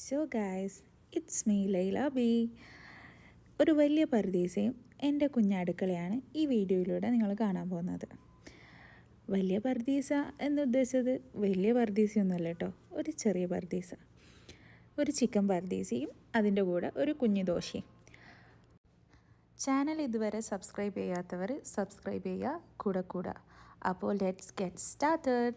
So guys, it's me Laila B. ഒരു വലിയ പർദീസയും എൻ്റെ കുഞ്ഞടുക്കളയാണ് ഈ വീഡിയോയിലൂടെ നിങ്ങൾ കാണാൻ പോകുന്നത്. വലിയ പർദീസ എന്നുദ്ദേശിച്ചത് വലിയ പർദീസയൊന്നുമല്ല കേട്ടോ, ഒരു ചെറിയ പർദീസ. ഒരു ചിക്കൻ പർദീസയും അതിൻ്റെ കൂടെ ഒരു കുഞ്ഞു ദോശയും. ചാനൽ ഇതുവരെ സബ്സ്ക്രൈബ് ചെയ്യാത്തവർ സബ്സ്ക്രൈബ് ചെയ്യുക, കൂടെ. അപ്പോൾ ലെറ്റ്സ് ഗെറ്റ് സ്റ്റാർട്ടഡ്.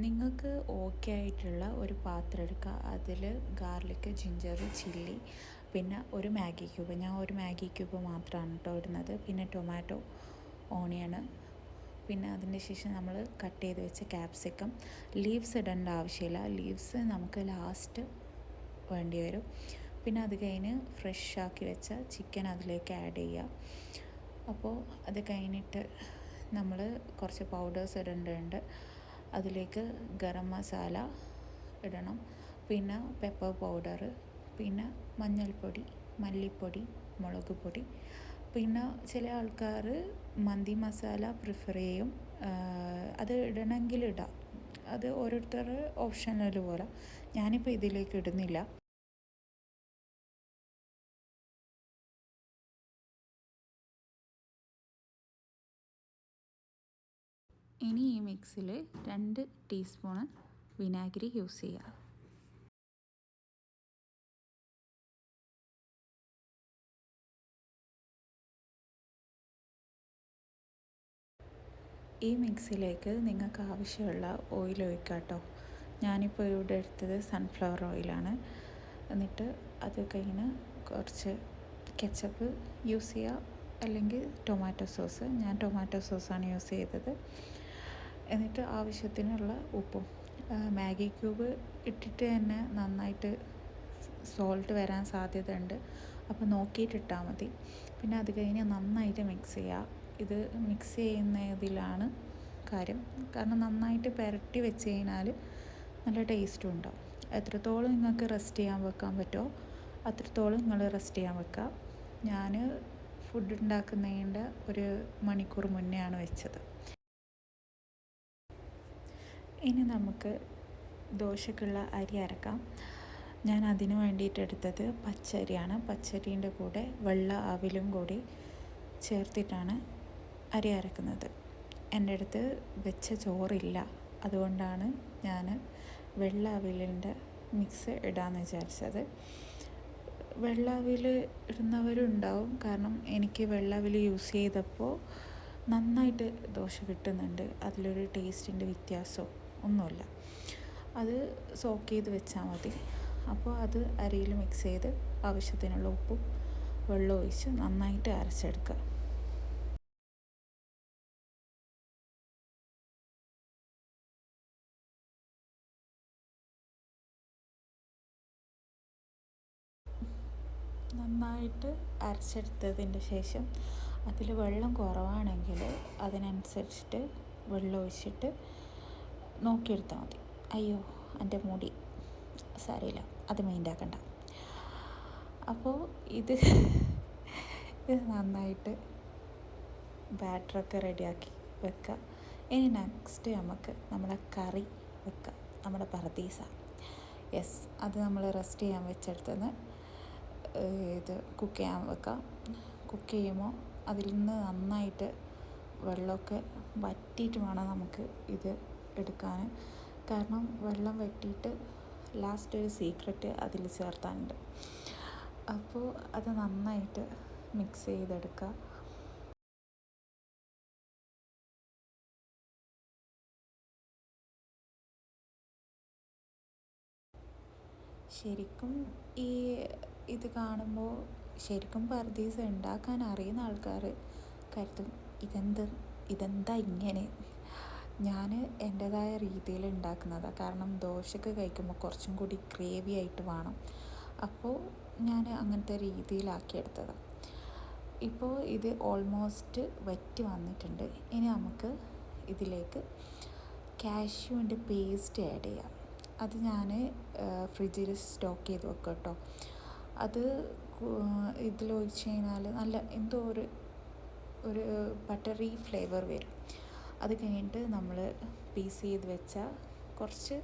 നിങ്ങൾക്ക് ഓക്കെ ആയിട്ടുള്ള ഒരു പാത്രം എടുക്കുക. അതിൽ ഗാർലിക്, ജിഞ്ചർ, ചില്ലി, പിന്നെ ഒരു മാഗി ക്യൂബ്. ഞാൻ ഒരു മാഗി ക്യൂബ് മാത്രമാണ് കേട്ടോ ഇടുന്നത്. പിന്നെ ടൊമാറ്റോ, ഓണിയൺ, പിന്നെ അതിൻ്റെ ശേഷം നമ്മൾ കട്ട് ചെയ്ത് വെച്ച ക്യാപ്സിക്കം. ലീവ്സ് ഇടേണ്ട ആവശ്യമില്ല, ലീവ്സ് നമുക്ക് ലാസ്റ്റ് വേണ്ടി വരും. പിന്നെ അത് കഴിഞ്ഞ് ഫ്രഷ് ആക്കി വെച്ച ചിക്കൻ അതിലേക്ക് ആഡ് ചെയ്യുക. അപ്പോൾ അത് കഴിഞ്ഞിട്ട് നമ്മൾ കുറച്ച് പൗഡേഴ്സ് ഇടേണ്ടതുണ്ട്. അതിലേക്ക് ഗരം മസാല ഇടണം, പിന്നെ പെപ്പർ പൗഡർ, പിന്നെ മഞ്ഞൾപ്പൊടി, മല്ലിപ്പൊടി, മുളക് പൊടി. പിന്നെ ചില ആൾക്കാർ മന്തി മസാല പ്രിഫർ ചെയ്യും, അത് ഇടണമെങ്കിൽ ഇടാം, അത് ഓരോരുത്തരുടെ ഓപ്ഷനൽ പോലെ. ഞാനിപ്പോൾ ഇതിലേക്ക് ഇടുന്നില്ല. ഇനി ഈ മിക്സിൽ 2 ടീസ്പൂണ് വിനാഗിരി യൂസ് ചെയ്യുക. ഈ മിക്സിലേക്ക് നിങ്ങൾക്ക് ആവശ്യമുള്ള ഓയിൽ ഒഴിക്കുക കേട്ടോ. ഞാനിപ്പോൾ ഇവിടെ എടുത്തത് സൺഫ്ലവർ ഓയിലാണ്. എന്നിട്ട് അത് കഴിഞ്ഞ് കുറച്ച് കെച്ചപ്പ് യൂസ് ചെയ്യുക, അല്ലെങ്കിൽ ടൊമാറ്റോ സോസ്. ഞാൻ ടൊമാറ്റോ സോസാണ് യൂസ് ചെയ്തത്. എന്നിട്ട് ആവശ്യത്തിനുള്ള ഉപ്പും. മാഗി ക്യൂബ് ഇട്ടിട്ട് തന്നെ നന്നായിട്ട് സോൾട്ട് വരാൻ സാധ്യതയുണ്ട്, അപ്പോൾ നോക്കിയിട്ടിട്ടാൽ മതി. പിന്നെ അത് കഴിഞ്ഞ് നന്നായിട്ട് മിക്സ് ചെയ്യുക. ഇത് മിക്സ് ചെയ്യുന്നതിലാണ് കാര്യം, കാരണം നന്നായിട്ട് പുരട്ടി വെച്ച് കഴിഞ്ഞാൽ നല്ല ടേസ്റ്റും ഉണ്ടാവും. എത്രത്തോളം നിങ്ങൾക്ക് റെസ്റ്റ് ചെയ്യാൻ വെക്കാൻ പറ്റുമോ അത്രത്തോളം നിങ്ങൾ റെസ്റ്റ് ചെയ്യാൻ വെക്കുക. ഞാൻ ഫുഡ് ഉണ്ടാക്കുന്നതിൻ്റെ 1 മണിക്കൂർ മുന്നെയാണ് വെച്ചത്. ഇനി നമുക്ക് ദോശക്കുള്ള അരി അരക്കാം. ഞാൻ അതിന് വേണ്ടിയിട്ട് എടുത്തത് പച്ചരിയാണ്. പച്ചരീൻ്റെ കൂടെ വെള്ള അവിലും കൂടി ചേർത്തിട്ടാണ് അരി അരക്കുന്നത്. എൻ്റെ അടുത്ത് വെച്ച ചോറില്ല, അതുകൊണ്ടാണ് ഞാൻ വെള്ള അവിലിൻ്റെ മിക്സ് ഇടാമെന്ന് വിചാരിച്ചത്. വെള്ള അവിൽ ഇടുന്നവരുണ്ടാവും, കാരണം എനിക്ക് വെള്ള അവിൽ യൂസ് ചെയ്തപ്പോൾ നന്നായിട്ട് ദോശ കിട്ടുന്നുണ്ട്. അതിലൊരു ടേസ്റ്റിൻ്റെ വ്യത്യാസമോ ഒന്നുമില്ല. അത് സോക്ക് ചെയ്ത് വെച്ചാൽ മതി. അപ്പോൾ അത് അരിയിൽ മിക്സ് ചെയ്ത് ആവശ്യത്തിനുള്ള ഉപ്പും വെള്ളം ഒഴിച്ച് നന്നായിട്ട് അരച്ചെടുക്കുക. നന്നായിട്ട് അരച്ചെടുത്തതിൻ്റെ ശേഷം അതിൽ വെള്ളം കുറവാണെങ്കിൽ അതിനനുസരിച്ചിട്ട് വെള്ളം ഒഴിച്ചിട്ട് നോക്കിയെടുത്താൽ മതി. അയ്യോ എൻ്റെ മുടി സാരമില്ല, അത് മൈൻഡാക്കണ്ട. അപ്പോൾ ഇത് നന്നായിട്ട് ബാറ്ററൊക്കെ റെഡിയാക്കി വെക്കുക. ഇനി നെക്സ്റ്റ് നമുക്ക് നമ്മുടെ കറി വെക്കാം, നമ്മുടെ പർദീസ. യെസ്, അത് നമ്മൾ റെസ്റ്റ് ചെയ്യാൻ വെച്ചെടുത്തുനിന്ന് ഇത് കുക്ക് ചെയ്യാൻ വെക്കാം. കുക്ക് ചെയ്യുമ്പോൾ അതിൽ നിന്ന് നന്നായിട്ട് വെള്ളമൊക്കെ വറ്റിയിട്ട് വേണം നമുക്ക് ഇത് എടുക്കാൻ. കാരണം വെള്ളം വറ്റിയിട്ട് ലാസ്റ്റ് ഒരു സീക്രട്ട് അതിൽ ചേർത്താനുണ്ട്. അപ്പോൾ അത് നന്നായിട്ട് മിക്സ് ചെയ്തെടുക്കുക. ശരിക്കും ഇത് കാണുമ്പോൾ ശരിക്കും പർദീസ ഉണ്ടാക്കാൻ അറിയുന്ന ആൾക്കാർ കരുതും ഇതെന്താ ഇങ്ങനെ. ഞാൻ എൻ്റേതായ രീതിയിൽ ഉണ്ടാക്കുന്നതാണ്. കാരണം ദോശക്ക് കഴിക്കുമ്പോൾ കുറച്ചും കൂടി ഗ്രേവി ആയിട്ട് വേണം. അപ്പോൾ ഞാൻ അങ്ങനത്തെ രീതിയിലാക്കിയെടുത്തതാണ്. ഇപ്പോൾ ഇത് ഓൾമോസ്റ്റ് വറ്റി വന്നിട്ടുണ്ട്. ഇനി നമുക്ക് ഇതിലേക്ക് കാഷ്യൂവിൻ്റെ പേസ്റ്റ് ആഡ് ചെയ്യാം. അത് ഞാൻ ഫ്രിഡ്ജിൽ സ്റ്റോക്ക് ചെയ്ത് വെക്കും കേട്ടോ. അത് ഇതിലൊഴിച്ച് കഴിഞ്ഞാൽ നല്ല എന്തോ ഒരു ബട്ടറി ഫ്ലേവർ വരും. അത് കഴിഞ്ഞിട്ട് നമ്മൾ പീസ് ചെയ്ത് വെച്ച കുറച്ച്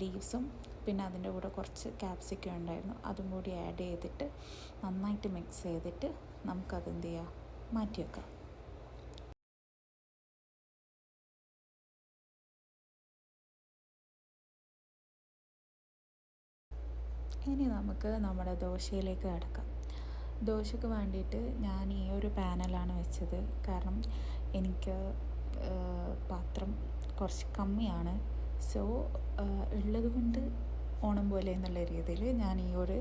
ലീവ്സും പിന്നെ അതിൻ്റെ കൂടെ കുറച്ച് ക്യാപ്സിക്കം ഉണ്ടായിരുന്നു, അതും കൂടി ആഡ് ചെയ്തിട്ട് നന്നായിട്ട് മിക്സ് ചെയ്തിട്ട് നമുക്കതെന്ത് ചെയ്യാം, മാറ്റി വെക്കാം. ഇനി നമുക്ക് നമ്മുടെ ദോശയിലേക്ക് കിടക്കാം. ദോശയ്ക്ക് വേണ്ടിയിട്ട് ഞാൻ ഈ ഒരു പാനലാണ് വെച്ചത്. കാരണം എനിക്ക് പാത്രം കുറച്ച് കമ്മിയാണ്. സോ ഉള്ളത് കൊണ്ട് ഓണം പോലെ എന്നുള്ള രീതിയിൽ ഞാൻ ഈ ഒരു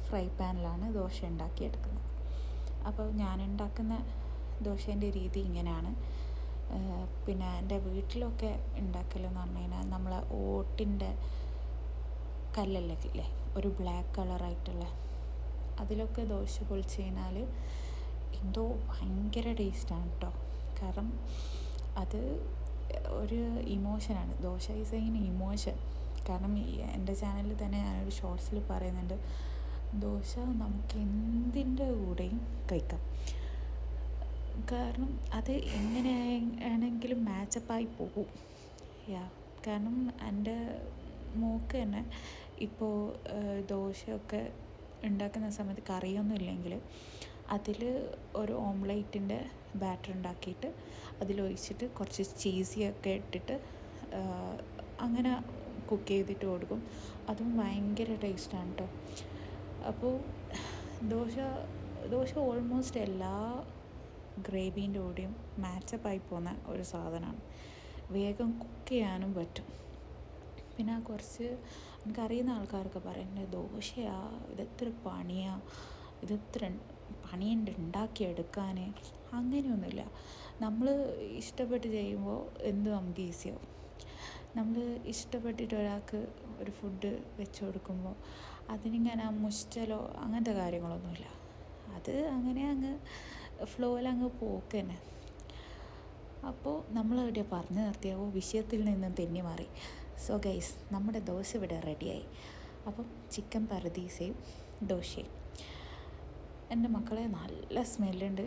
ഫ്രൈ പാനിലാണ് ദോശ ഉണ്ടാക്കിയെടുക്കുന്നത്. അപ്പോൾ ഞാൻ ഉണ്ടാക്കുന്ന ദോശേൻ്റെ രീതി ഇങ്ങനെയാണ്. പിന്നെ എൻ്റെ വീട്ടിലൊക്കെ ഉണ്ടാക്കലെന്ന് പറഞ്ഞു കഴിഞ്ഞാൽ നമ്മളെ ഓട്ടിൻ്റെ കല്ലല്ലേ, ഒരു ബ്ലാക്ക് കളറായിട്ടുള്ള, അതിലൊക്കെ ദോശ പൊളിച്ച് കഴിഞ്ഞാൽ എന്തോ ഭയങ്കര ടേസ്റ്റാണ് കേട്ടോ. കാരണം അത് ഒരു ഇമോഷനാണ്. Dosa is a emotion. കാരണം എൻ്റെ ചാനലിൽ തന്നെ ഞാനൊരു ഷോർട്സിൽ പറയുന്നുണ്ട്, ദോശ നമുക്ക് എന്തിൻ്റെ കൂടെയും കഴിക്കാം. കാരണം അത് എങ്ങനെ ആണെങ്കിലും മാച്ചപ്പായി പോകും. കാരണം എൻ്റെ മോൾക്ക് തന്നെ ഇപ്പോൾ ദോശയൊക്കെ ഉണ്ടാക്കുന്ന സമയത്ത് കറിയൊന്നും ഇല്ലെങ്കിൽ അതിൽ ഒരു ഓംലേറ്റിൻ്റെ ബാറ്റർ ഉണ്ടാക്കിയിട്ട് അതിലൊഴിച്ചിട്ട് കുറച്ച് ചീസിയൊക്കെ ഇട്ടിട്ട് അങ്ങനെ കുക്ക് ചെയ്തിട്ട് കൊടുക്കും. അതും ഭയങ്കര ടേസ്റ്റാണ് കേട്ടോ. അപ്പോൾ ദോശ ഓൾമോസ്റ്റ് എല്ലാ ഗ്രേവീൻ്റെ കൂടെയും മാച്ചപ്പായി പോകുന്ന ഒരു സാധനമാണ്. വേഗം കുക്ക് ചെയ്യാനും പറ്റും. പിന്നെ കുറച്ച് എനിക്കറിയുന്ന ആൾക്കാരൊക്കെ പറയുന്നത്, ദോശയാ ഇതെത്ര പണിയാണ്, ഇതെത്ര പണിയുണ്ട് ഉണ്ടാക്കിയെടുക്കാൻ. അങ്ങനെയൊന്നുമില്ല. നമ്മൾ ഇഷ്ടപ്പെട്ട് ചെയ്യുമ്പോൾ എന്ത് നമുക്ക് ഈസിയാവും. നമ്മൾ ഇഷ്ടപ്പെട്ടിട്ട് ഒരാൾക്ക് ഒരു ഫുഡ് വെച്ച് കൊടുക്കുമ്പോൾ അതിനിങ്ങനെ മുഷ്ടലോ അങ്ങനത്തെ കാര്യങ്ങളൊന്നുമില്ല. അത് അങ്ങനെ അങ്ങ് ഫ്ലോയിൽ അങ്ങ് പോക്ക് തന്നെ. അപ്പോൾ നമ്മളെവിടെയാണ് പറഞ്ഞു നിർത്തിയാവോ, വിഷയത്തിൽ നിന്നും തെന്നി മാറി. സോ ഗൈസ്, നമ്മുടെ ദോശ ഇവിടെ റെഡിയായി. അപ്പം ചിക്കൻ പർദീസയും ദോശയും. എൻ്റെ മക്കളെ നല്ല സ്മെല്ലുണ്ട്,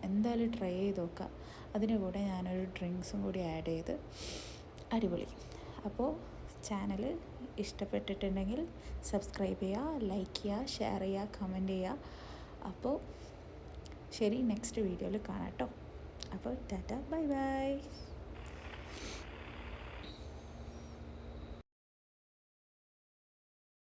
എന്തായാലും ട്രൈ ചെയ്ത് നോക്കുക. അതിൻ്റെ കൂടെ ഞാനൊരു ഡ്രിങ്ക്സും കൂടി ആഡ് ചെയ്ത് അടിപൊളി. അപ്പോൾ ചാനൽ ഇഷ്ടപ്പെട്ടിട്ടുണ്ടെങ്കിൽ സബ്സ്ക്രൈബ് ചെയ്യുക, ലൈക്ക് ചെയ്യുക, ഷെയർ ചെയ്യുക, കമൻറ്റ് ചെയ്യുക. അപ്പോൾ ശരി, നെക്സ്റ്റ് വീഡിയോയിൽ കാണാം കേട്ടോ. അപ്പോൾ ടാറ്റ, ബൈ ബൈ.